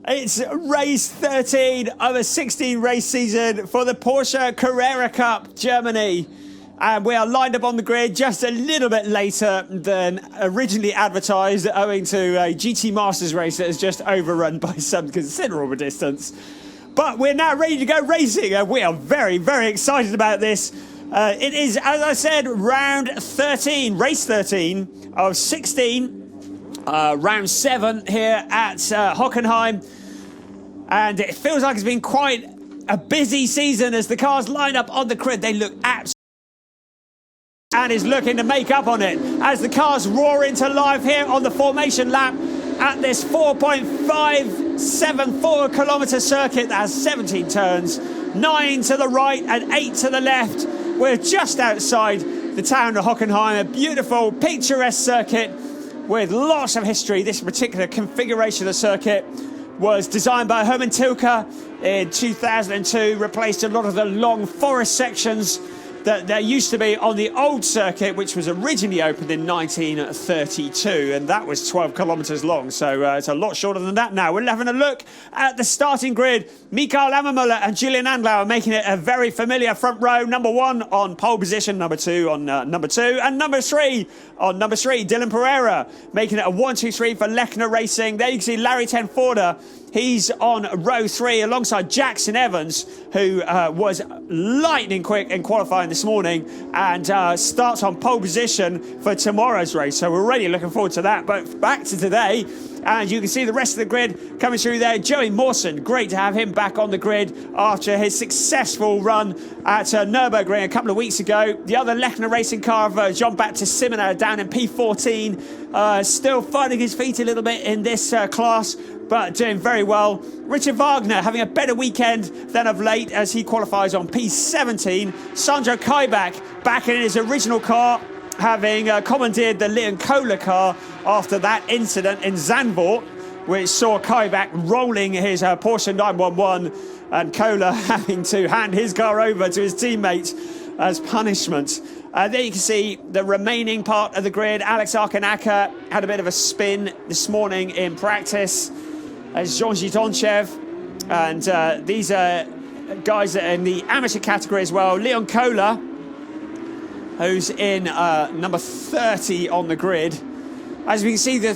It's race 13 of a 16 race season for the Porsche Carrera Cup Germany. And we are lined up on the grid just a little bit later than originally advertised, owing to a GT Masters race that is just overrun by some considerable distance. But we're now ready to go racing, and we are very, very excited about this. It is, as I said, round 13, race 13 of 16. Round 7 here at Hockenheim, and it feels like it's been quite a busy season as the cars line up on the grid. They look absolutely, and is looking to make up on it as the cars roar into life here on the formation lap at this 4.574 kilometre circuit that has 17 turns, 9 to the right and 8 to the left. We're just outside the town of Hockenheim, a beautiful picturesque circuit with lots of history. This particular configuration of the circuit was designed by Hermann Tilke in 2002, replaced a lot of the long forest sections that there used to be on the old circuit, which was originally opened in 1932, and that was 12 kilometres long, so it's a lot shorter than that now. We're having a look at the starting grid. Michael Ammermuller and Julian Andlauer making it a very familiar front row. Number 1 on pole position, number 2 on number 2, and number 3 on number 3, Dylan Pereira, making it a 1-2-3 for Lechner Racing. There you can see Larry Tenforder. He's on row 3 alongside Jackson Evans, who was lightning quick in qualifying this morning and starts on pole position for tomorrow's race. So we're really looking forward to that. But back to today, and you can see the rest of the grid coming through there. Joey Mawson, great to have him back on the grid after his successful run at Nürburgring a couple of weeks ago. The other Lechner Racing car of Jean-Baptiste Simoneau down in P14, still finding his feet a little bit in this class, but doing very well. Richard Wagner having a better weekend than of late as he qualifies on P17. Sandro Kaibach back in his original car, having commandeered the Leon Kohler car after that incident in Zandvoort, which saw Kaibach rolling his Porsche 911 and Kohler having to hand his car over to his teammates as punishment. There you can see the remaining part of the grid. Alex Arkanaka had a bit of a spin this morning in practice as Jean Gitonchev, and these are guys that are in the amateur category as well. Leon Kohler, who's in number 30 on the grid. As we can see, the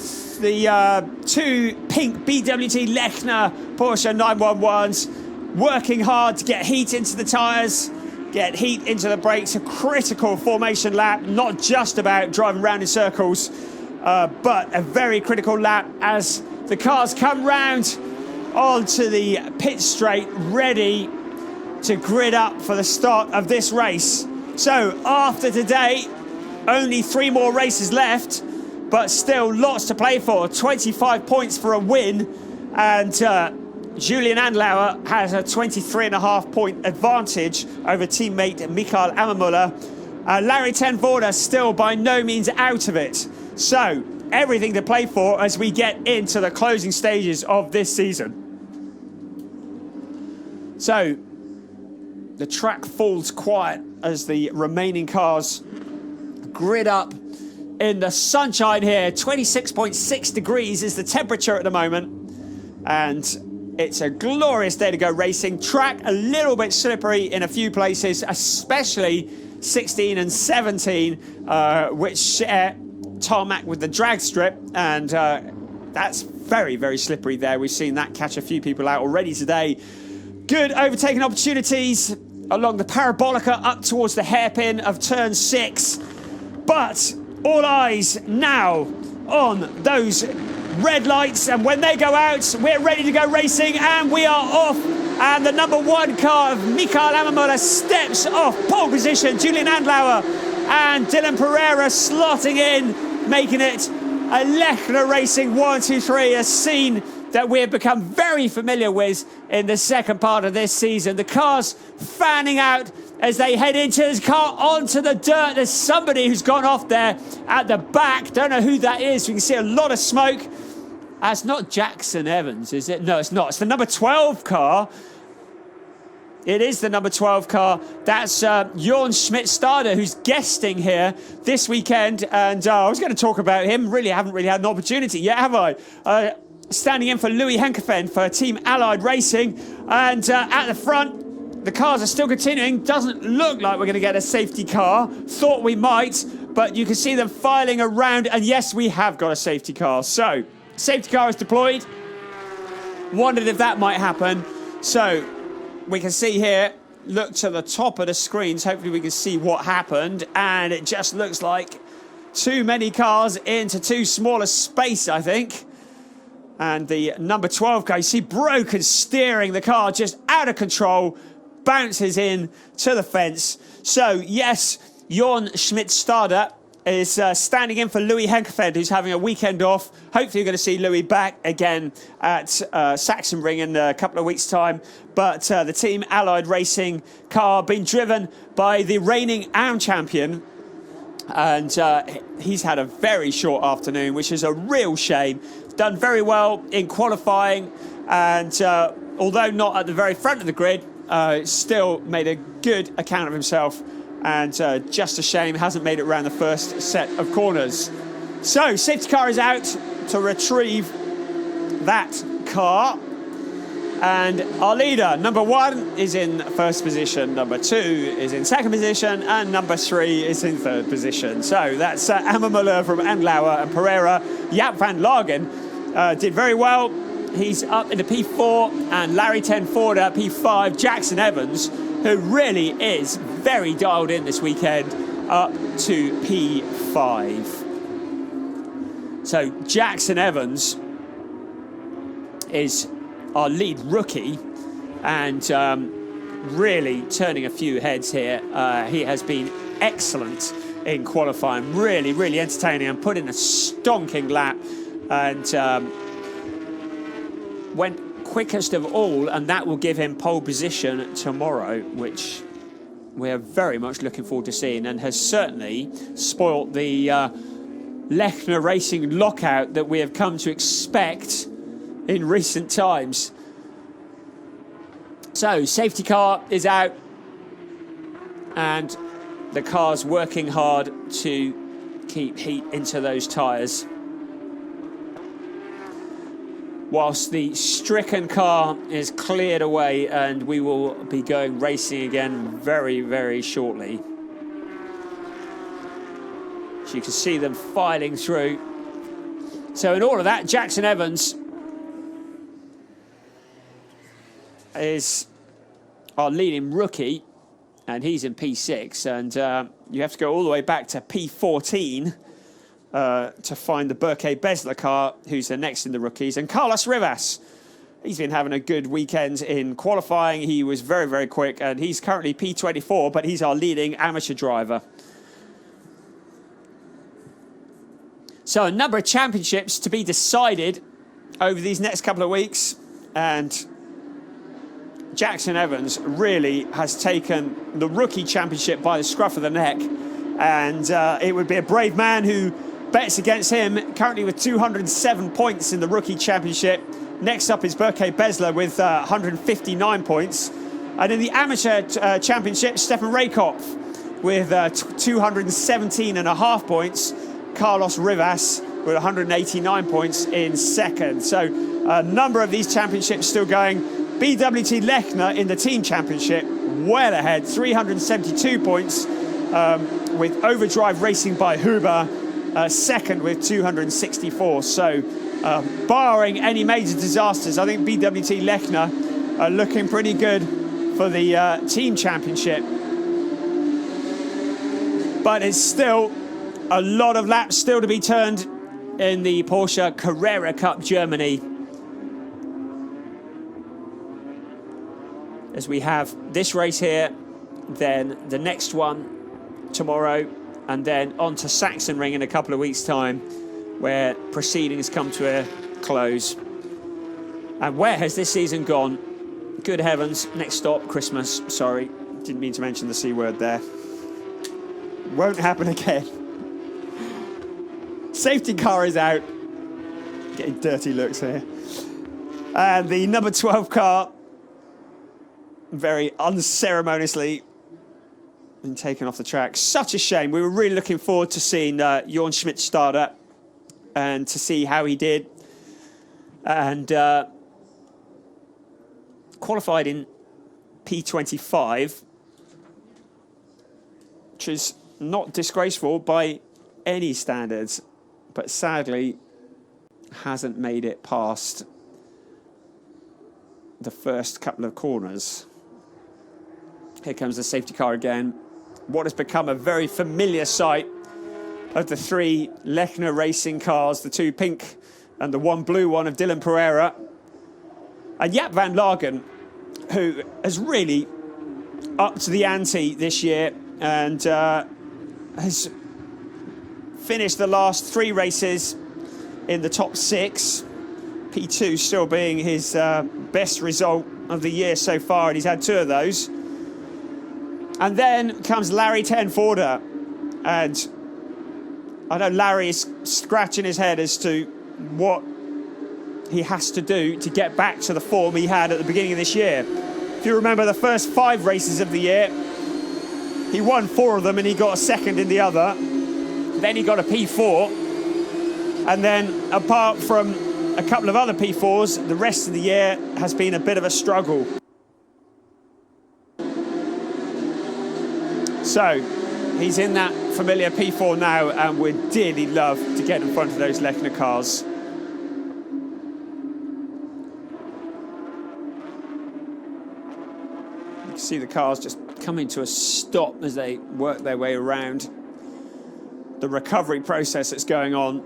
2 pink BWT Lechner Porsche 911s working hard to get heat into the tyres, get heat into the brakes. A critical formation lap, not just about driving around in circles, but a very critical lap as the cars come round onto the pit straight, ready to grid up for the start of this race. So after today, only 3 more races left, but still lots to play for. 25 points for a win, and Julian Andlauer has a 23.5 point advantage over teammate Michael Ammermuller. Larry Tenforder still by no means out of it. So everything to play for as we get into the closing stages of this season. So the track falls quiet as the remaining cars grid up in the sunshine here. 26.6 degrees is the temperature at the moment, and it's a glorious day to go racing. Track a little bit slippery in a few places, especially 16 and 17, which share tarmac with the drag strip, and that's very, very slippery there. We've seen that catch a few people out already today. Good overtaking opportunities along the Parabolica up towards the hairpin of turn 6, but all eyes now on those red lights, and when they go out, we're ready to go racing, and we are off. And the number 1 car of Michael Ammermuller steps off pole position. Julian Andlauer and Dylan Pereira slotting in, making it a Lechner Racing 1-2-3, a scene that we've become very familiar with in the second part of this season. The cars fanning out as they head into this car onto the dirt. There's somebody who's gone off there at the back. Don't know who that is. We can see a lot of smoke. That's not Jackson Evans, is it? No, it's not. It's the number 12 car. It is the number 12 car. That's Jorn Schmidt-Stade, who's guesting here this weekend. And I was going to talk about him. Really haven't had an opportunity yet, have I? standing in for Louis Henkefen for Team Allied Racing. And at the front, the cars are still continuing. Doesn't look like we're going to get a safety car. Thought we might, but you can see them filing around. And yes, we have got a safety car. So, safety car is deployed. Wondered if that might happen. So, we can see here, look to the top of the screens. Hopefully we can see what happened. And it just looks like too many cars into too small a space, I think. And the number 12 guy, you see broken steering, the car just out of control, bounces in to the fence. So, yes, Jorn Schmidt-Stade is standing in for Louis Henkefen, who's having a weekend off. Hopefully you're going to see Louis back again at Sachsenring in a couple of weeks' time. But the Team Allied Racing car being driven by the reigning AM champion. And he's had a very short afternoon, which is a real shame. Done very well in qualifying, and although not at the very front of the grid, still made a good account of himself, and just a shame hasn't made it around the first set of corners. So, safety car is out to retrieve that car, and our leader, number 1, is in first position, number 2 is in second position, and number 3 is in third position. So that's Ammer Muller from Andlauer and Pereira. Jaap van Lagen did very well. He's up into P4, and Larry Ten Ford at P5. Jackson Evans, who really is very dialed in this weekend, up to P5. So Jackson Evans is our lead rookie, and really turning a few heads here. He has been excellent in qualifying, really, really entertaining, and put in a stonking lap, and went quickest of all, and that will give him pole position tomorrow, which we are very much looking forward to seeing, and has certainly spoilt the Lechner Racing lockout that we have come to expect in recent times. So, safety car is out, and the car's working hard to keep heat into those tyres. Whilst the stricken car is cleared away, and we will be going racing again very, very shortly. So you can see them filing through. So in all of that, Jackson Evans is our leading rookie, and he's in P6, and you have to go all the way back to P14 to find the Berke Besler car, who's the next in the rookies. And Carlos Rivas, he's been having a good weekend in qualifying. He was very, very quick, and he's currently P24, but he's our leading amateur driver. So a number of championships to be decided over these next couple of weeks, and Jackson Evans really has taken the rookie championship by the scruff of the neck, and it would be a brave man who bets against him, currently with 207 points in the rookie championship. Next up is Berke Besler with 159 points. And in the amateur championship, Stefan Raykopf with 217.5 points. Carlos Rivas with 189 points in second. So a number of these championships still going. BWT Lechner in the team championship, well ahead, 372 points, with Overdrive Racing by Huber second with 264. So barring any major disasters, I think BWT Lechner are looking pretty good for the team championship. But it's still a lot of laps still to be turned in the Porsche Carrera Cup Germany, as we have this race here, then the next one tomorrow, and then on to Sachsenring in a couple of weeks' time, where proceedings come to a close. And where has this season gone? Good heavens, next stop, Christmas. Sorry, didn't mean to mention the C word there. Won't happen again. Safety car is out. Getting dirty looks here. And the number 12 car, very unceremoniously, been taken off the track. Such a shame. We were really looking forward to seeing Jorn Schmidt-Stade and to see how he did. and qualified in P25, which is not disgraceful by any standards, but sadly hasn't made it past the first couple of corners. Here comes the safety car again. What has become a very familiar sight of the three Lechner racing cars, the two pink and the one blue one of Dylan Pereira. And Jaap van Lagen, who has really upped the ante this year and has finished the last three races in the top six. P2 still being his best result of the year so far, and he's had two of those. And then comes Larry Ten Forder, and I know Larry is scratching his head as to what he has to do to get back to the form he had at the beginning of this year. If you remember the first 5 races of the year, he won 4 of them and he got a second in the other. Then he got a P4. And then apart from a couple of other P4s, the rest of the year has been a bit of a struggle. So he's in that familiar P4 now, and would dearly love to get in front of those Lechner cars. You can see the cars just coming to a stop as they work their way around the recovery process that's going on,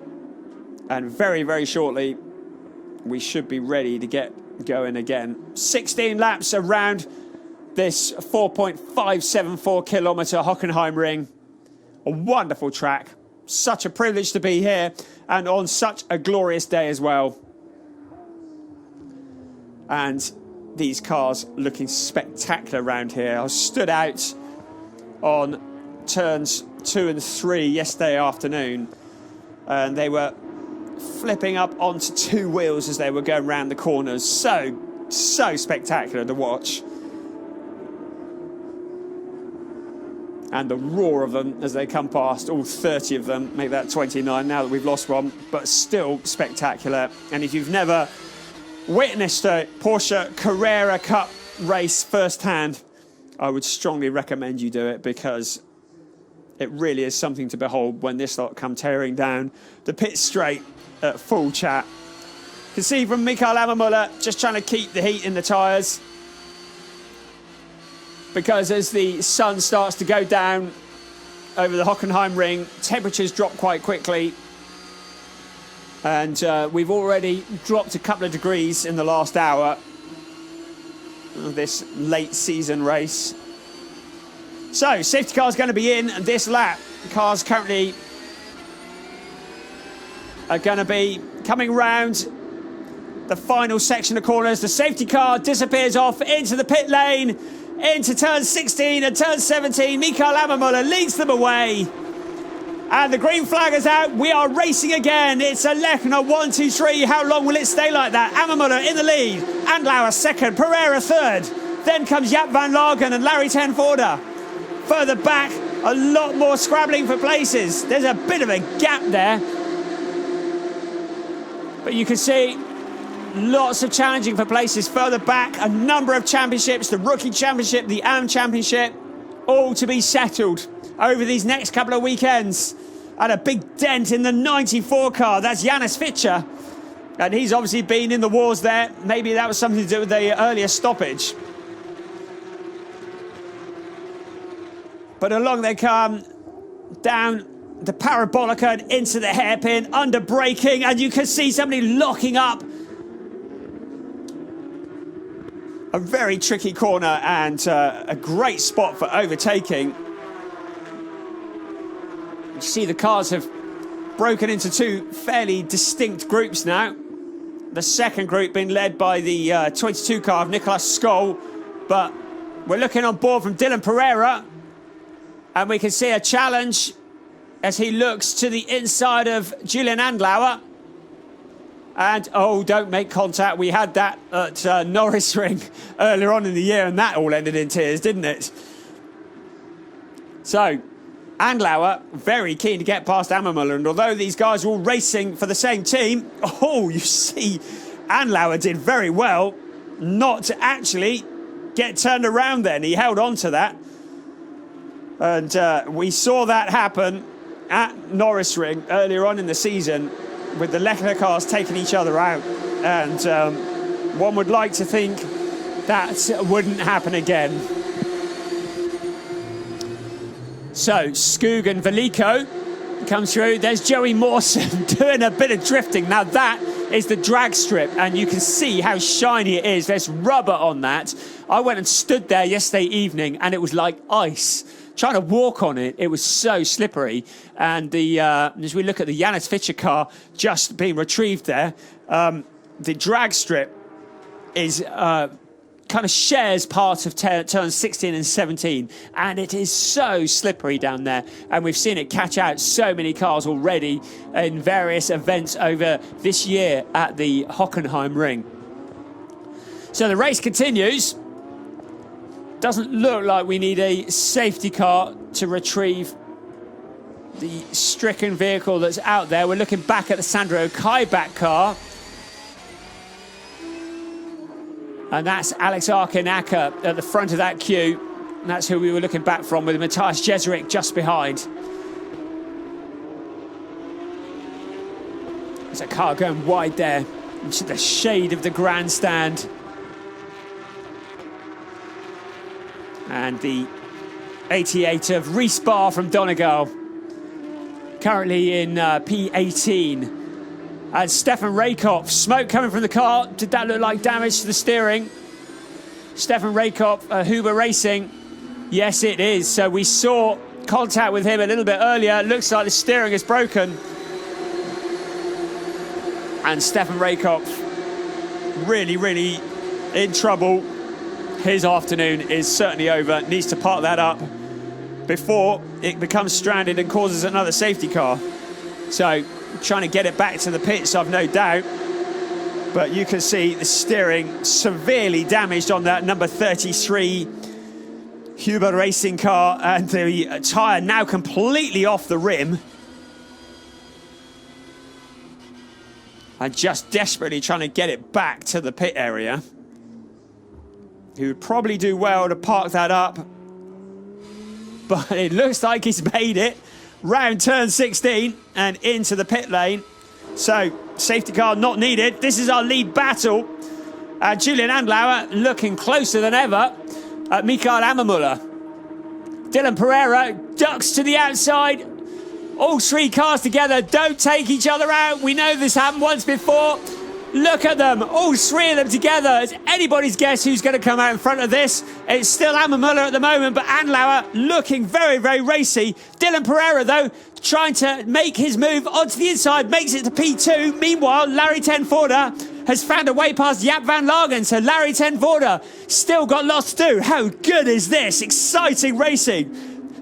and very, very shortly we should be ready to get going again. 16 laps around this 4.574 kilometre Hockenheim ring. A wonderful track. Such a privilege to be here, and on such a glorious day as well. And these cars looking spectacular around here. I stood out on turns 2 and 3 yesterday afternoon, and they were flipping up onto 2 wheels as they were going round the corners. So spectacular to watch. And the roar of them as they come past, all 30 of them, make that 29 now that we've lost one, but still spectacular. And if you've never witnessed a Porsche Carrera Cup race firsthand, I would strongly recommend you do it, because it really is something to behold when this lot come tearing down the pit straight at full chat. You can see from Mikael Ammermuller just trying to keep the heat in the tyres, because as the sun starts to go down over the Hockenheim ring, temperatures drop quite quickly, and we've already dropped a couple of degrees in the last hour of this late season race. So safety car is going to be in this lap. The cars currently are going to be coming round the final section of corners. The safety car disappears off into the pit lane, into turn 16 and turn 17. Mikael Ammermuller leads them away. And the green flag is out. We are racing again. It's a Lechner 1, 2, 3. How long will it stay like that? Ammermuller in the lead. Andlauer second. Pereira third. Then comes Jaap van Lagen and Larry Ten Forder. Further back, a lot more scrabbling for places. There's a bit of a gap there. But you can see lots of challenging for places further back. A number of championships, the Rookie Championship, the AM Championship, all to be settled over these next couple of weekends. And a big dent in the 94 car. That's Janus Fitcher. And he's obviously been in the wars there. Maybe that was something to do with the earlier stoppage. But along they come, down the parabolica and into the hairpin, under braking, and you can see somebody locking up a very tricky corner, and a great spot for overtaking. You see the cars have broken into 2 fairly distinct groups now. The second group being led by the 22 car of Nicolas Skoll, but we're looking on board from Dylan Pereira, and we can see a challenge as he looks to the inside of Julian Andlauer. And, oh, don't make contact. We had that at Norris Ring earlier on in the year, and that all ended in tears, didn't it? So, Andlauer, very keen to get past Ammermuller, and although these guys are all racing for the same team, oh, you see Anlauer did very well not to actually get turned around then. He held on to that. And we saw that happen at Norris Ring earlier on in the season with the Lechner cars taking each other out. And one would like to think that wouldn't happen again. So, Skoog and Veliko come through. There's Joey Mawson doing a bit of drifting. Now that is the drag strip, and you can see how shiny it is. There's rubber on that. I went and stood there yesterday evening, and it was like ice. Trying to walk on it, it was so slippery. And as we look at the Janis Fischer car just being retrieved there, the drag strip is kind of shares parts of turns 16 and 17, and it is so slippery down there, and we've seen it catch out so many cars already in various events over this year at the Hockenheim ring. So the race continues. Doesn't look like we need a safety car to retrieve the stricken vehicle that's out there. We're looking back at the Sandro Kaibach car. And that's Alex Arkinaka at the front of that queue. And that's who we were looking back from, with Matthias Jeserik just behind. There's a car going wide there into the shade of the grandstand. And the 88 of Rhys Barr from Donegal, currently in P18. And Stefan Raykop, smoke coming from the car. Did that look like damage to the steering? Stefan Raykop, Huber Racing. Yes, it is. So we saw contact with him a little bit earlier. Looks like the steering is broken. And Stefan Raykop really, really in trouble. His afternoon is certainly over. Needs to park that up before it becomes stranded and causes another safety car. So trying to get it back to the pits, I've no doubt. But you can see the steering severely damaged on that number 33 Huber Racing car, and the tyre now completely off the rim. And just desperately trying to get it back to the pit area. He would probably do well to park that up. But it looks like he's made it round turn 16 and into the pit lane. So, safety car not needed. This is our lead battle. Julian Andlauer looking closer than ever at Mikael Ammermuller. Dylan Pereira ducks to the outside. All three cars together don't take each other out. We know this happened once before. Look at them, all three of them together. It's anybody's guess who's going to come out in front of this. It's still Ammermuller at the moment, but Andlauer looking very, very racy. Dylan Pereira, though, trying to make his move onto the inside, makes it to P2. Meanwhile, Larry Ten Voorde has found a way past Jaap van Lagen, so Larry Ten Voorde still got lots to do. How good is this? Exciting racing.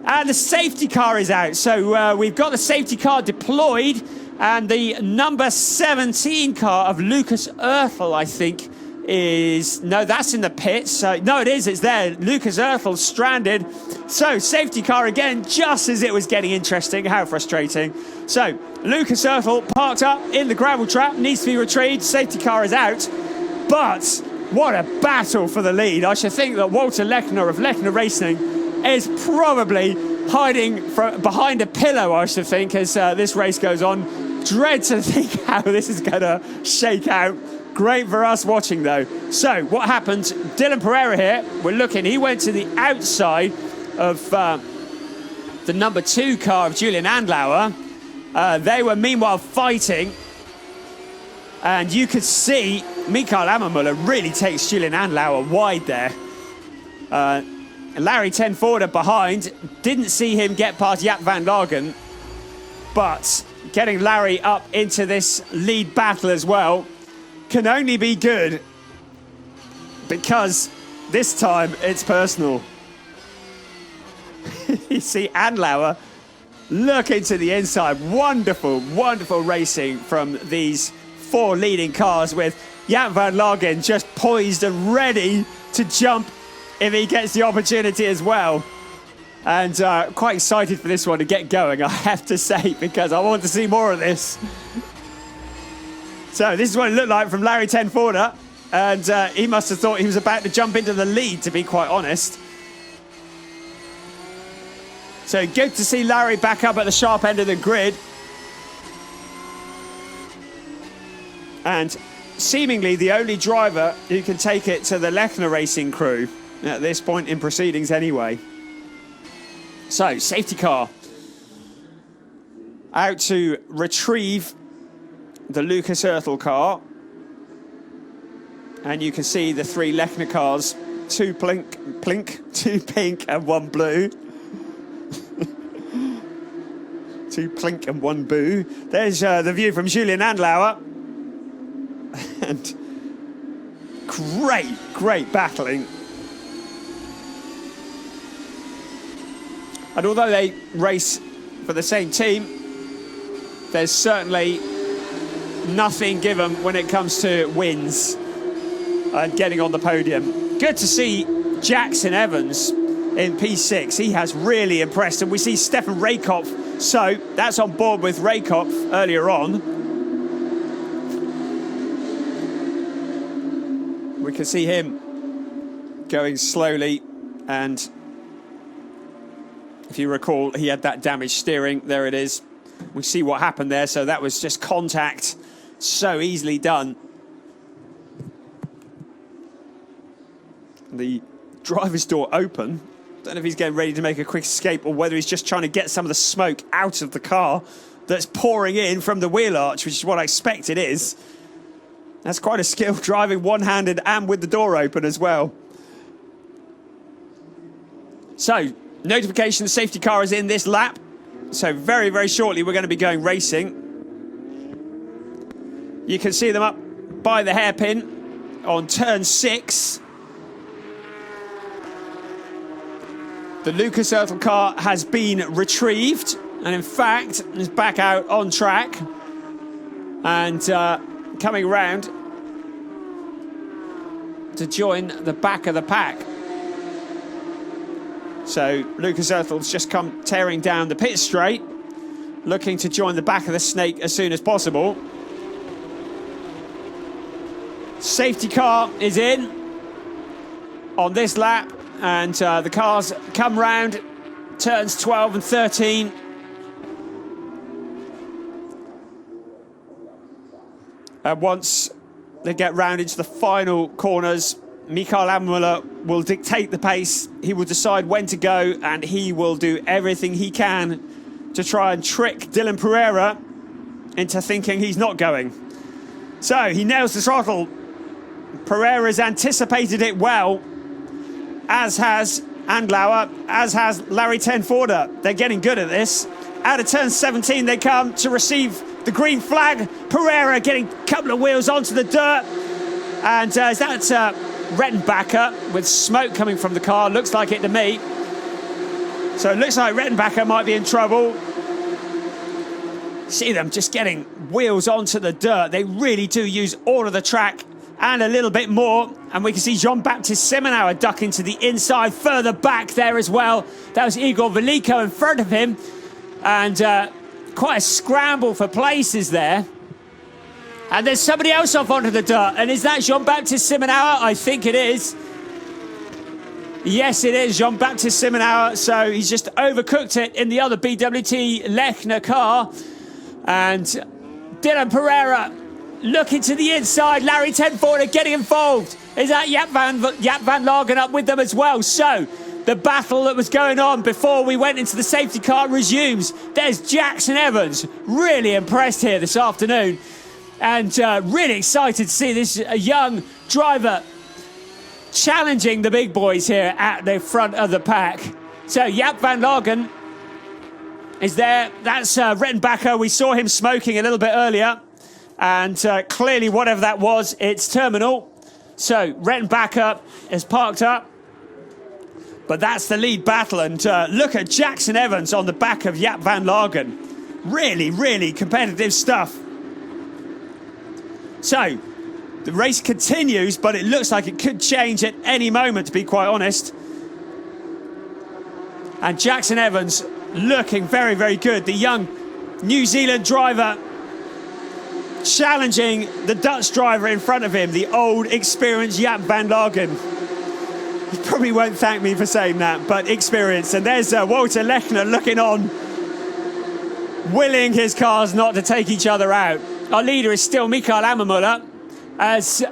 And the safety car is out, so we've got the safety car deployed. And the number 17 car of Lucas Oertel, I think, is... No, that's in the pits. No, it is. It's there. Lucas Oertel stranded. So, safety car again, just as it was getting interesting. How frustrating. So, Lucas Oertel parked up in the gravel trap. Needs to be retrieved. Safety car is out. But what a battle for the lead. I should think that Walter Lechner of Lechner Racing is probably hiding behind a pillow, I should think, as this race goes on. Dread to think how this is going to shake out. Great for us watching, though. So, what happened? Dylan Pereira here, we're looking. He went to the outside of the number 2 car of Julian Andlauer. They were, meanwhile, fighting. And you could see Mikael Ammermuller really takes Julian Andlauer wide there. Larry Ten Voorde behind. Didn't see him get past Jaap van Lagen. But getting Larry up into this lead battle as well can only be good, because this time it's personal. You see Andlauer looking to the inside. Wonderful, wonderful racing from these 4 leading cars, with Jaap van Lagen just poised and ready to jump if he gets the opportunity as well. And quite excited for this one to get going, I have to say, because I want to see more of this. So this is what it looked like from Larry Tenforder. And he must have thought he was about to jump into the lead, to be quite honest. So good to see Larry back up at the sharp end of the grid. And seemingly the only driver who can take it to the Lechner Racing crew at this point in proceedings anyway. So, safety car out to retrieve the Lucas Oertel car. And you can see the three Lechner cars, two pink and one blue. Two plink and one boo. There's the view from Julian Andlauer. And great battling. And although they race for the same team, there's certainly nothing given when it comes to wins and getting on the podium. Good to see Jackson Evans in P6. He has really impressed, and we see Stefan Raykopf. So that's on board with Raykopf earlier on. We can see him going slowly, and if you recall, he had that damaged steering. There it is. We see what happened there. So that was just contact. So easily done. The driver's door open. Don't know if he's getting ready to make a quick escape or whether he's just trying to get some of the smoke out of the car that's pouring in from the wheel arch, which is what I expect it is. That's quite a skill, driving one-handed and with the door open as well. So, notification the safety car is in this lap. So very shortly we're going to be going racing. You can see them up by the hairpin on turn 6. The Lucas Oertel car has been retrieved and in fact is back out on track and coming around to join the back of the pack. So Lucas Oertel's just come tearing down the pit straight, looking to join the back of the snake as soon as possible. Safety car is in on this lap, and the cars come round turns 12 and 13. And once they get round into the final corners, Mikael Ammuller will dictate the pace. He will decide when to go, and he will do everything he can to try and trick Dylan Pereira into thinking he's not going. So he nails the throttle. Pereira's anticipated it well, as has Andlauer, as has Larry Tenforder. They're getting good at this. Out of turn 17 they come to receive the green flag. Pereira getting a couple of wheels onto the dirt. And is that Rettenbacher with smoke coming from the car? Looks like it to me. So it looks like Rettenbacher might be in trouble. See them just getting wheels onto the dirt. They really do use all of the track and a little bit more. And we can see Jean-Baptiste Simonauer ducking to the inside, further back there as well. That was Igor Veliko in front of him. And quite a scramble for places there. And there's somebody else off onto the dirt. And is that Jean-Baptiste Simonauer? I think it is. Yes, it is Jean-Baptiste Simonauer. So he's just overcooked it in the other BWT Lechner car. And Dylan Pereira looking to the inside. Larry Tenforder getting involved. Is that Jaap van Lagen up with them as well? So the battle that was going on before we went into the safety car resumes. There's Jackson Evans. Really impressed here this afternoon. And really excited to see this young driver challenging the big boys here at the front of the pack. So Jaap van Lagen is there. That's Rettenbacher. We saw him smoking a little bit earlier. And clearly, whatever that was, it's terminal. So Rettenbacher is parked up. But that's the lead battle. And look at Jackson Evans on the back of Jaap van Lagen. Really competitive stuff. So the race continues, but it looks like it could change at any moment, to be quite honest. And Jackson Evans looking very good. The young New Zealand driver challenging the Dutch driver in front of him, the old, experienced Jaap van Lagen. He probably won't thank me for saying that, but experienced. And there's Walter Lechner looking on, willing his cars not to take each other out. Our leader is still Mikael Ammermuller, as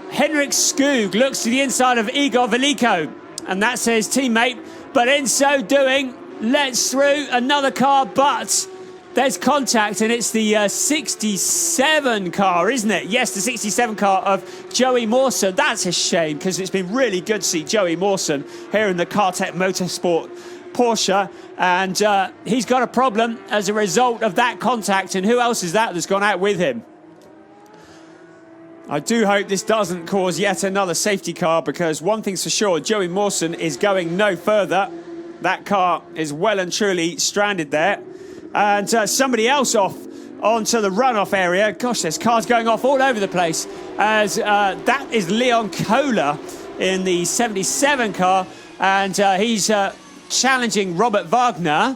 Henrik Skoog looks to the inside of Igor Veliko, and that's his teammate. But in so doing, lets through another car, but there's contact, and it's the 67 car, isn't it? Yes, the 67 car of Joey Mawson. That's a shame, because it's been really good to see Joey Mawson here in the Kartech Motorsport Porsche, and he's got a problem as a result of that contact. And who else is that that's gone out with him? I do hope this doesn't cause yet another safety car, because one thing's for sure, Joey Mawson is going no further. That car is well and truly stranded there. And somebody else off onto the runoff area. Gosh, there's cars going off all over the place, as that is Leon Kohler in the 77 car, and he's challenging Robert Wagner.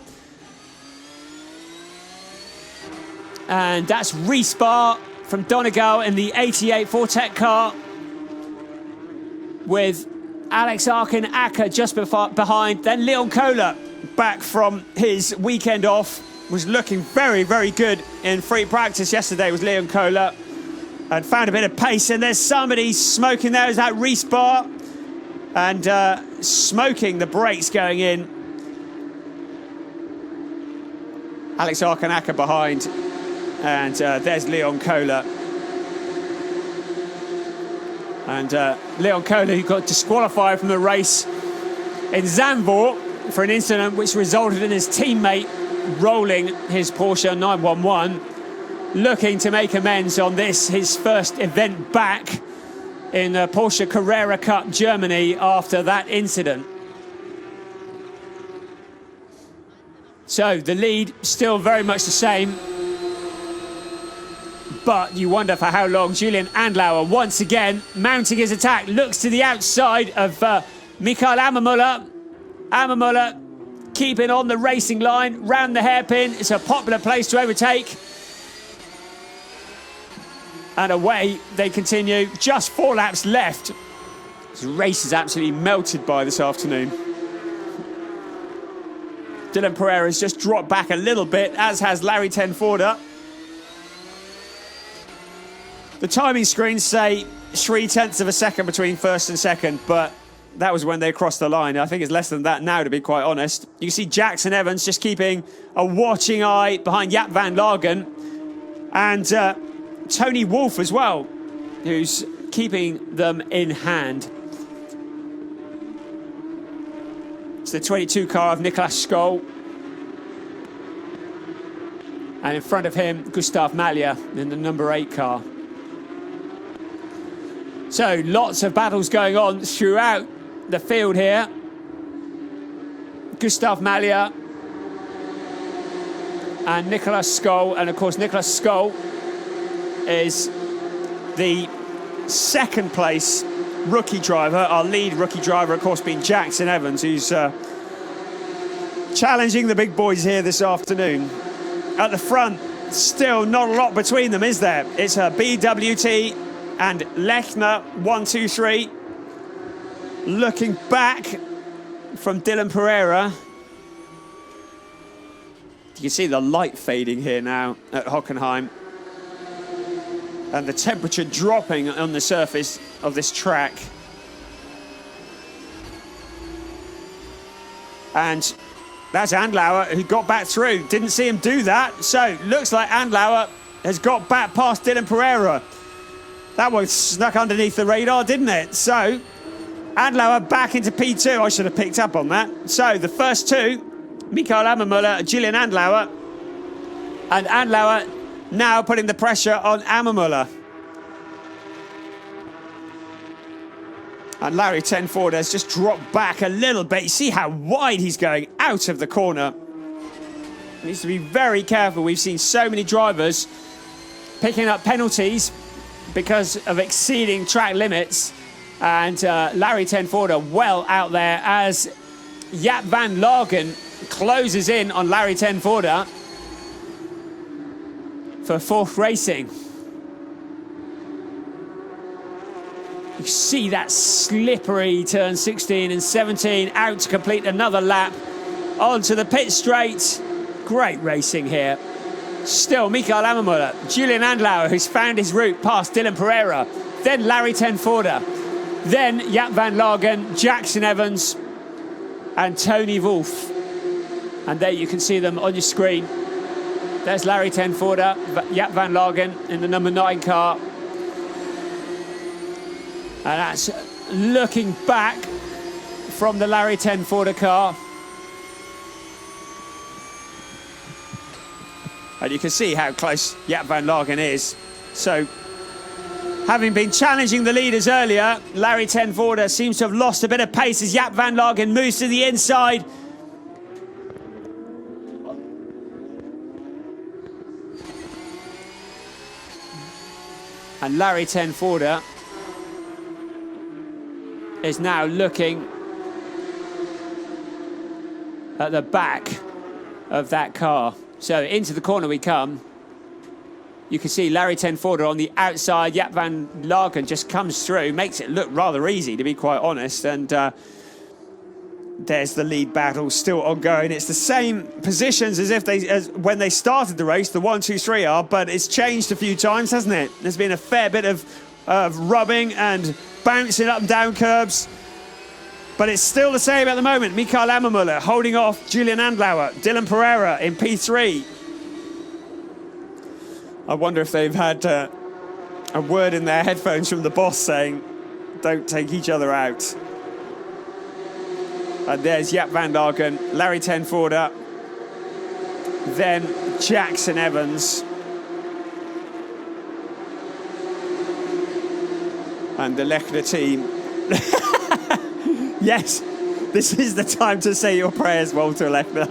And that's Respar from Donegal in the 88 Fortec car, with Alex Arkin-Acker just behind. Then Leon Kohler, back from his weekend off, was looking very, very good in free practice yesterday, was Leon Kohler, and found a bit of pace. And there's somebody smoking there. Is that Respar? And smoking the brakes going in. Alex Arkin-Acker behind. And there's Leon Kohler. And Leon Kohler, who got disqualified from the race in Zandvoort for an incident which resulted in his teammate rolling his Porsche 911, looking to make amends on this, his first event back in the Porsche Carrera Cup Germany after that incident. So the lead still very much the same, but you wonder for how long. Julian Andlauer once again mounting his attack, looks to the outside of Mikael Ammermuller. Ammermuller keeping on the racing line, round the hairpin. It's a popular place to overtake. And away they continue. Just 4 laps left. This race is absolutely melted by this afternoon. Dylan Pereira's just dropped back a little bit, as has Larry Tenforder. The timing screens say 0.3 of a second between first and second, but that was when they crossed the line. I think it's less than that now, to be quite honest. You can see Jackson Evans just keeping a watching eye behind Jaap van Lagen, and Tony Wolff as well, who's keeping them in hand. It's the 22 car of Niklas Skoll. And in front of him, Gustav Malja in the number 8 car. So lots of battles going on throughout the field here. Gustav Malja and Niklas Skoll. And of course, Niklas Skoll is the second place rookie driver. Our lead rookie driver, of course, being Jackson Evans, who's challenging the big boys here this afternoon. At the front, still not a lot between them, is there? It's a BWT and Lechner, 1, 2, 3. Looking back from Dylan Pereira. You can see the light fading here now at Hockenheim. And the temperature dropping on the surface of this track. And that's Andlauer, who got back through. Didn't see him do that. So looks like Andlauer has got back past Dylan Pereira. That one snuck underneath the radar, didn't it? So Andlauer back into P2. I should have picked up on that. So the first two, Mikael Ammermuller, Julian Andlauer. And Andlauer now putting the pressure on Ammermuller. And Larry Tenford has just dropped back a little bit. You see how wide he's going out of the corner. He needs to be very careful. We've seen so many drivers picking up penalties because of exceeding track limits. And Larry Tenford well out there as Jaap van Lagen closes in on Larry Tenford for fourth racing. You see that slippery turn 16 and 17 out to complete another lap onto the pit straight. Great racing here. Still Mikael Ammermuller, Julian Andlauer, who's found his route past Dylan Pereira, then Larry Tenforder, then Jaap van Lagen, Jackson Evans and Tony Wolff. And there you can see them on your screen. There's Larry Tenforder, Jaap van Lagen in the number 9 car. And that's looking back from the Larry Tenforder car. And you can see how close Jaap van Lagen is. So, having been challenging the leaders earlier, Larry Tenforder seems to have lost a bit of pace as Jaap van Lagen moves to the inside. And Larry Tenforder is now looking at the back of that car. So into the corner we come. You can see Larry Tenforder on the outside. Jaap van Lagen just comes through, makes it look rather easy, to be quite honest. And there's the lead battle still ongoing. It's the same positions as when they started the race, the 1, 2, 3 are, but it's changed a few times, hasn't it? There's been a fair bit of rubbing and bouncing up and down curbs. But it's still the same at the moment. Mikael Ammermuller holding off Julian Andlauer, Dylan Pereira in P3. I wonder if they've had a word in their headphones from the boss saying, don't take each other out. And there's Jaap van Lagen, Larry Tenforder, then Jackson Evans. And the Lechner team. Yes, this is the time to say your prayers, Walter Lechner.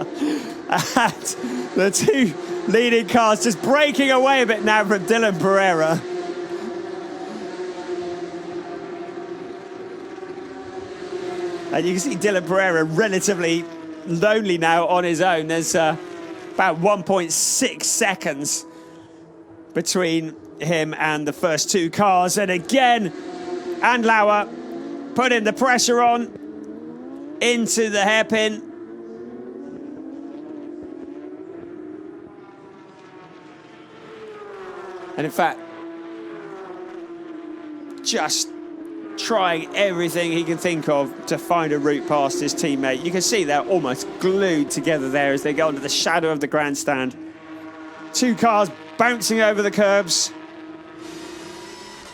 And the two leading cars just breaking away a bit now from Dylan Pereira. And you can see Dylan Pereira relatively lonely now on his own. There's about 1.6 seconds between him and the first two cars. And again, Andlauer putting the pressure on into the hairpin. And in fact, just trying everything he can think of to find a route past his teammate. You can see they're almost glued together there as they go under the shadow of the grandstand. Two cars bouncing over the curbs.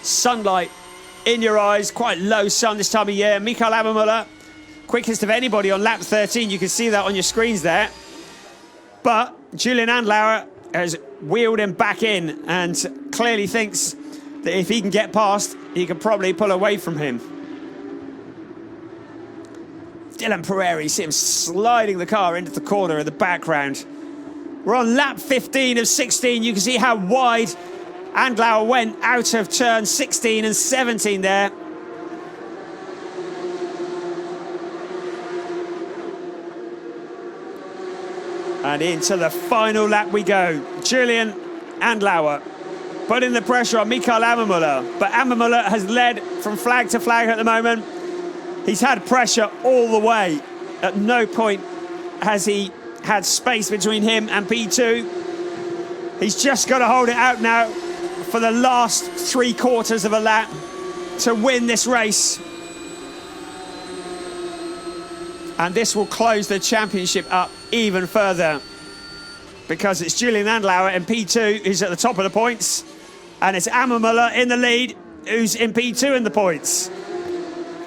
Sunlight in your eyes, quite low sun this time of year. Mikael Ammermuller, quickest of anybody on lap 13. You can see that on your screens there. But Julian Andlauer has wheeled him back in and clearly thinks that if he can get past, he can probably pull away from him. Dylan Pereira, you see him sliding the car into the corner in the background. We're on lap 15 of 16. You can see how wide Andlauer went out of turn 16 and 17 there. And into the final lap we go. Julian Andlauer putting the pressure on Mikael Ammermuller. But Ammermuller has led from flag to flag at the moment. He's had pressure all the way. At no point has he had space between him and P2. He's just got to hold it out now for the last 3/4 of a lap to win this race. And this will close the championship up even further, because it's Julian Andlauer in P2 who's at the top of the points, and it's Ammermuller in the lead who's in P2 in the points.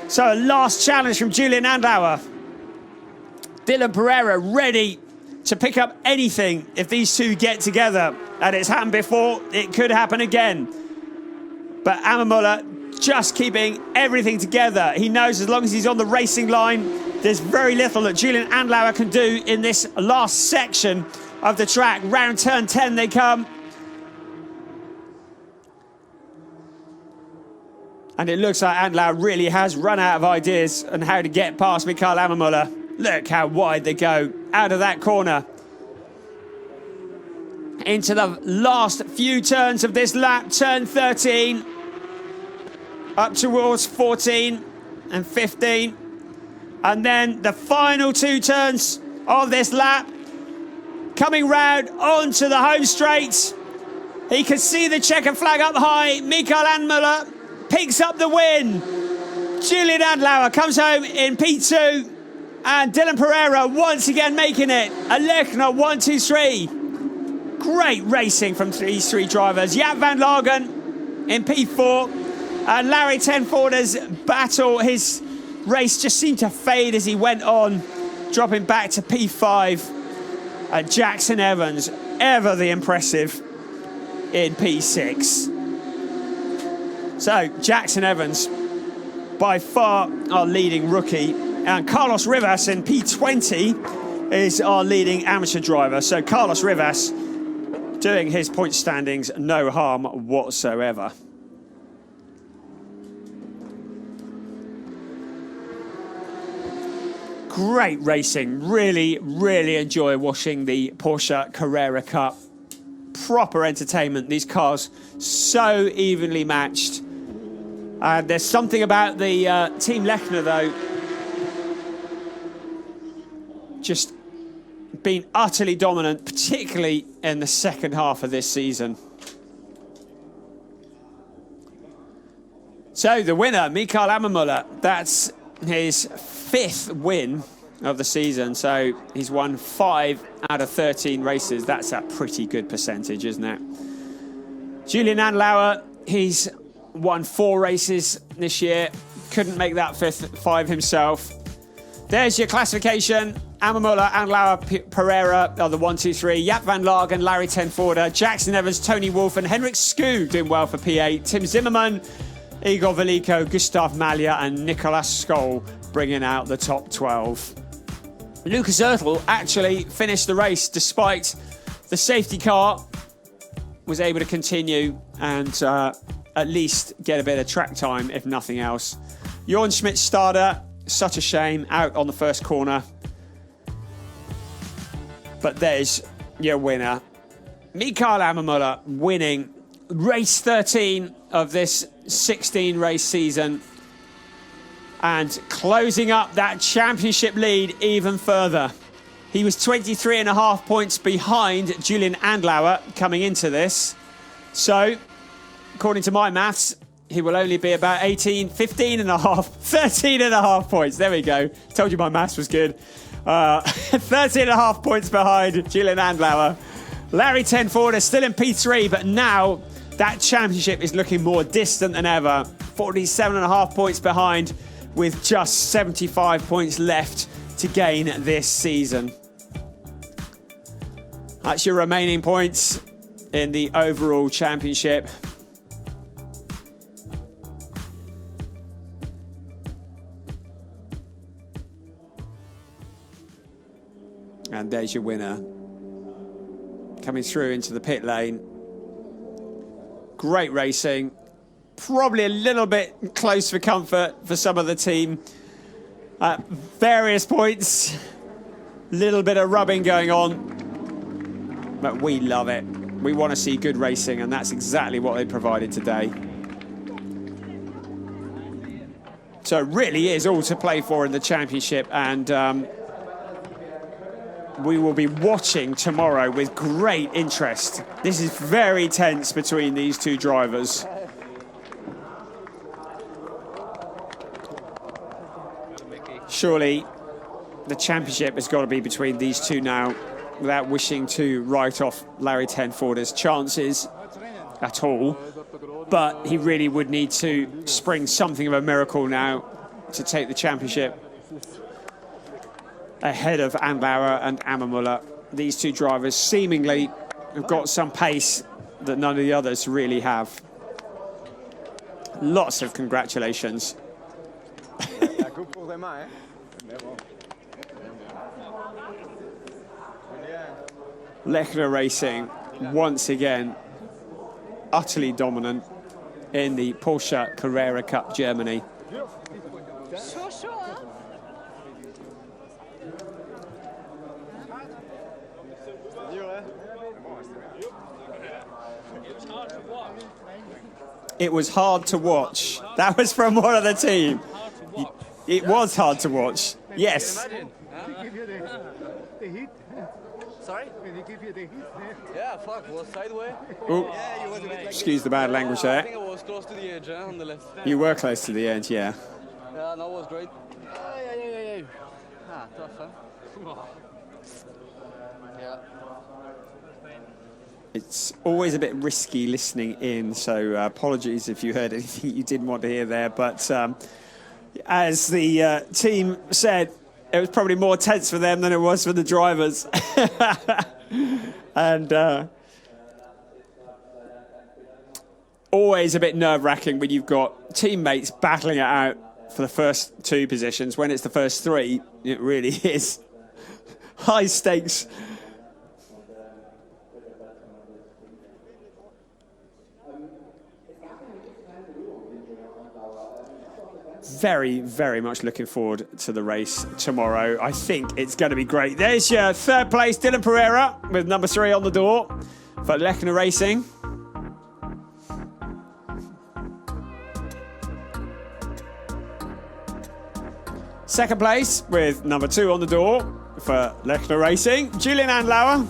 So a last challenge from Julian Andlauer. Dylan Pereira ready to pick up anything if these two get together. And it's happened before, it could happen again. But Ammermuller just keeping everything together. He knows as long as he's on the racing line, there's very little that Julian Andlauer can do in this last section of the track. Round turn 10 they come. And it looks like Andlauer really has run out of ideas on how to get past Mikael Ammermuller. Look how wide they go out of that corner. Into the last few turns of this lap, turn 13. up towards 14 and 15. And then the final 2 turns of this lap. Coming round onto the home straight. He can see the checkered flag up high. Mikael Andmüller picks up the win. Julian Andlauer comes home in P2. And Dylan Pereira once again making it. A Lechner 1, 2, 3. Great racing from these 3 drivers. Jaap van Lagen in P4. And Larry Tenforder's battle. His race just seemed to fade as he went on, dropping back to P5. And Jackson Evans, ever the impressive, in P6. So Jackson Evans, by far our leading rookie, and Carlos Rivas in P20 is our leading amateur driver. So Carlos Rivas doing his point standings no harm whatsoever. Great racing. Really, really enjoy watching the Porsche Carrera Cup. Proper entertainment. These cars so evenly matched. There's something about the Team Lechner, though, just being utterly dominant, particularly in the second half of this season. So the winner, Mikael Andmüller, that's his 5th win of the season. So he's won 5 out of 13 races. That's a pretty good percentage, isn't it? Julian Andlauer, he's won 4 races this year. Couldn't make that 5 himself. There's your classification. Andmüller, Andlauer, Pereira are the 1, 2, 3. Jaap van Lagen, Larry Tenforder, Jackson Evans, Tony Wolff, and Henrik Skog doing well for P8. Tim Zimmerman, Igor Veliko, Gustav Malja, and Nicolas Skoll bringing out the top 12. Lucas Oertel actually finished the race despite the safety car, was able to continue and at least get a bit of track time, if nothing else. Jorn Schmidt-Stade, such a shame, out on the first corner. But there's your winner. Mikael Andmüller winning race 13 of this 16 race season and closing up that championship lead even further. He was 23.5 points behind Julian Andlauer coming into this. So, according to my maths, he will only be about 13.5 points. There we go. Told you my maths was good. 13.5 points behind Julian Andlauer. Larry Tenforder still in P3, but now that championship is looking more distant than ever. 47.5 points behind with just 75 points left to gain this season. That's your remaining points in the overall championship. And there's your winner. Coming through into the pit lane. Great racing. Probably a little bit close for comfort for some of the team. At various points. Little bit of rubbing going on. But we love it. We want to see good racing, and that's exactly what they provided today. So it really is all to play for in the championship, and we will be watching tomorrow with great interest. This is very tense between these two drivers. Surely the championship has got to be between these two now, without wishing to write off Larry Tenforder's chances at all. But he really would need to spring something of a miracle now to take the championship ahead of Andlauer and Andmüller. These two drivers seemingly have got some pace that none of the others really have. Lots of congratulations. Lechner Racing, once again, utterly dominant in the Porsche Carrera Cup Germany. It was hard to watch. That was from one of the team. It was hard to watch. Yes. The hit. Sorry? When he give you the hit. Yeah, fuck, was sideways. Oh, excuse the bad language there. I think I was close to the edge on the left. You were close to the edge, yeah. Yeah, that was great. Yeah. Ah, tough, huh? Yeah. It's always a bit risky listening in, so apologies if you heard anything you didn't want to hear there. But as the team said, it was probably more tense for them than it was for the drivers. And always a bit nerve-wracking when you've got teammates battling it out for the first two positions. When it's the first three, it really is high stakes. Very, very much looking forward to the race tomorrow. I think it's going to be great. There's your third place, Dylan Pereira, with number 3 on the door for Lechner Racing. Second place, with number 2 on the door for Lechner Racing, Julian Andlauer.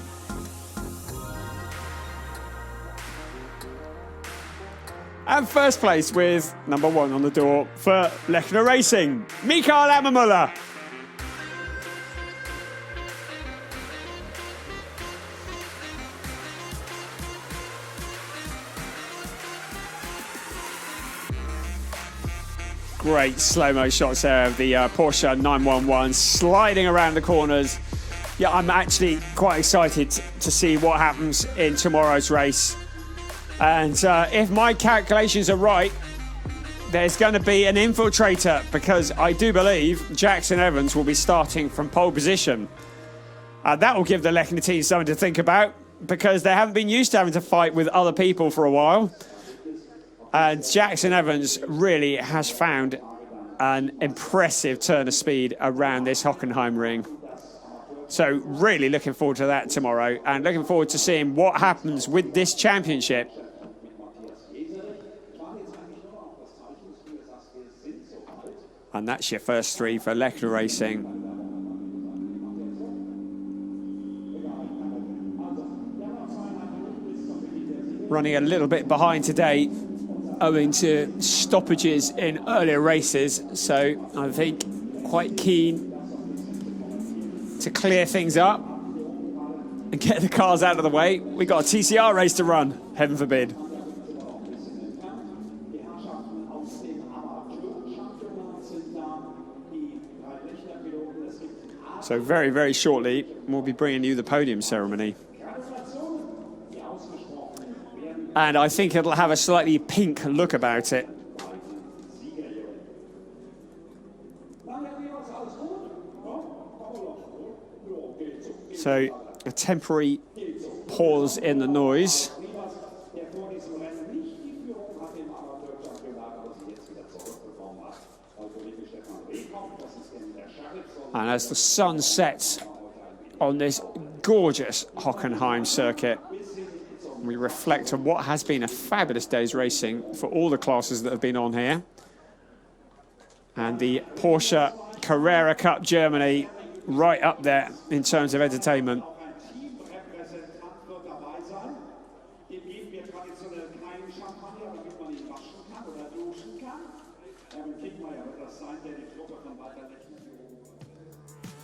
And first place with number 1 on the door for Lechner Racing, Mikael Ammermuller. Great slow-mo shots there of the Porsche 911 sliding around the corners. Yeah, I'm actually quite excited to see what happens in tomorrow's race. And if my calculations are right, there's going to be an infiltrator, because I do believe Jackson Evans will be starting from pole position. That will give the Lechner team something to think about, because they haven't been used to having to fight with other people for a while. And Jackson Evans really has found an impressive turn of speed around this Hockenheim ring. So really looking forward to that tomorrow, and looking forward to seeing what happens with this championship. And that's your first 3 for Lechner Racing. Running a little bit behind today, owing to stoppages in earlier races. So I think quite keen to clear things up and get the cars out of the way. We've got a TCR race to run, heaven forbid. So very, very shortly, we'll be bringing you the podium ceremony. And I think it'll have a slightly pink look about it. So a temporary pause in the noise. And as the sun sets on this gorgeous Hockenheim circuit, we reflect on what has been a fabulous day's racing for all the classes that have been on here. And the Porsche Carrera Cup Germany right up there in terms of entertainment.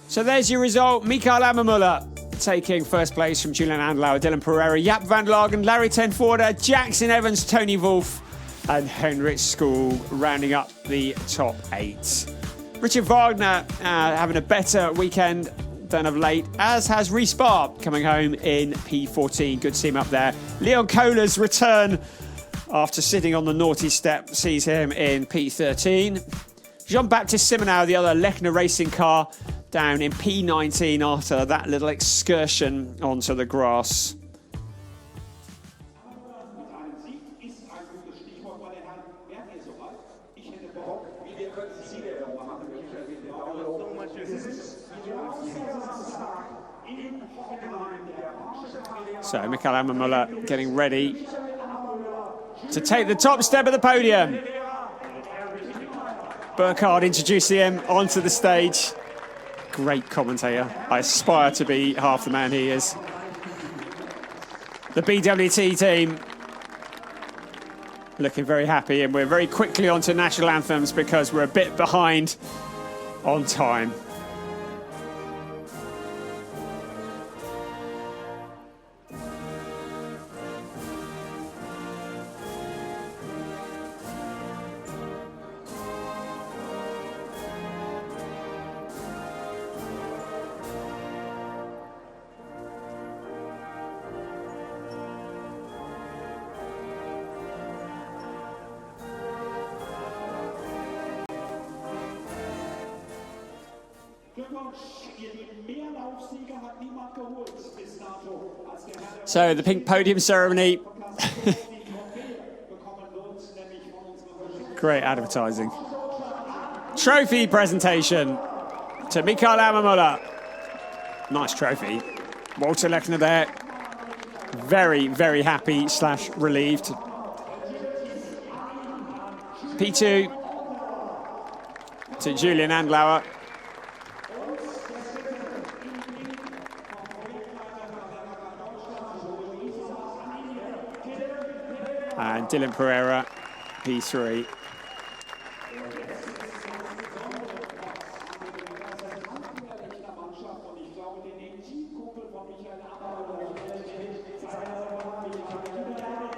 So there's your result. Mikael Ammermuller taking first place from Julian Andlauer, Dylan Pereira, Jaap van Lagen, Larry Tenvoorde, Jackson Evans, Tony Wolff and Henrik School rounding up the top 8. Richard Wagner having a better weekend than of late, as has Rhys Barr coming home in P14. Good to see him up there. Leon Kohler's return after sitting on the naughty step sees him in P13. Jean-Baptiste Simonau, the other Lechner Racing car, down in P19 after that little excursion onto the grass. So Mikael Ammermuller getting ready to take the top step of the podium. Burkhard introducing him onto the stage. Great commentator. I aspire to be half the man he is. The BWT team looking very happy, and we're very quickly on to national anthems because we're a bit behind on time. So the pink podium ceremony. Great advertising. Trophy presentation to Mikael Ammermuller. Nice trophy. Walter Lechner there. Very, very happy / relieved. P2 to Julian Andlauer. And Dylan Pereira, P3.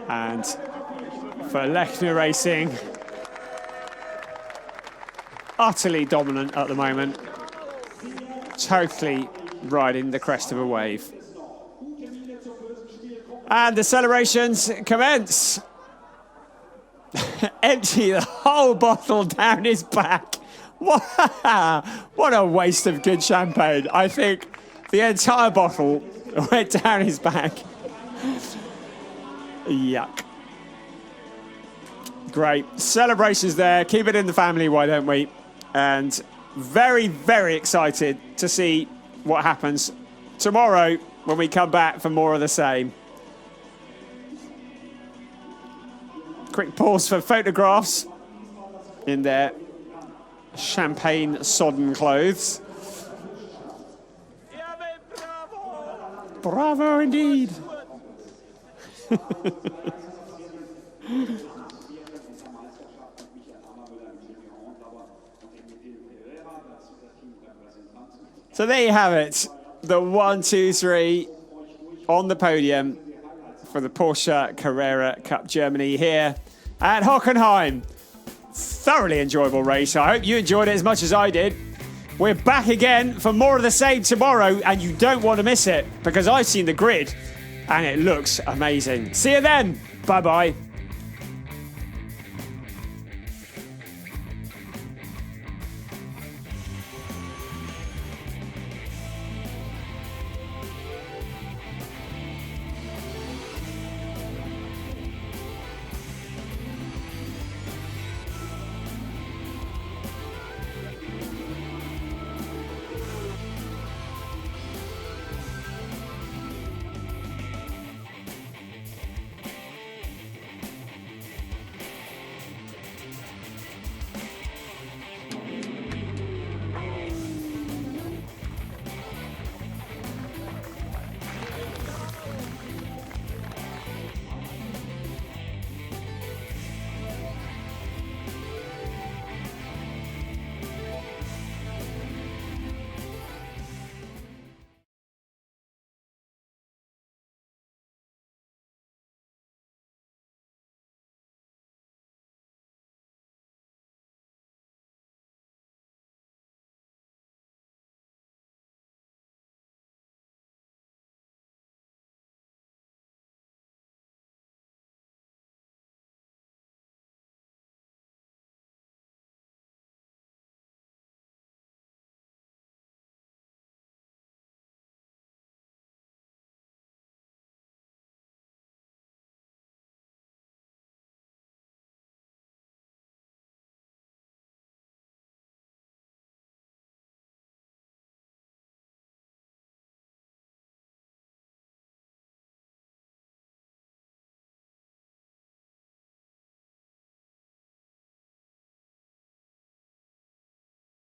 And for Lechner Racing, utterly dominant at the moment. Totally riding the crest of a wave. And the celebrations commence. Empty the whole bottle down his back. What a waste of good champagne. I think the entire bottle went down his back. Yuck. Great. Celebrations there. Keep it in the family, why don't we? And very, very excited to see what happens tomorrow when we come back for more of the same. Quick pause for photographs in their champagne-sodden clothes. Bravo indeed. So there you have it. The 1, 2, 3 on the podium for the Porsche Carrera Cup Germany here at Hockenheim. Thoroughly enjoyable race. I hope you enjoyed it as much as I did. We're back again for more of the same tomorrow, and you don't want to miss it because I've seen the grid and it looks amazing. See you then. Bye-bye.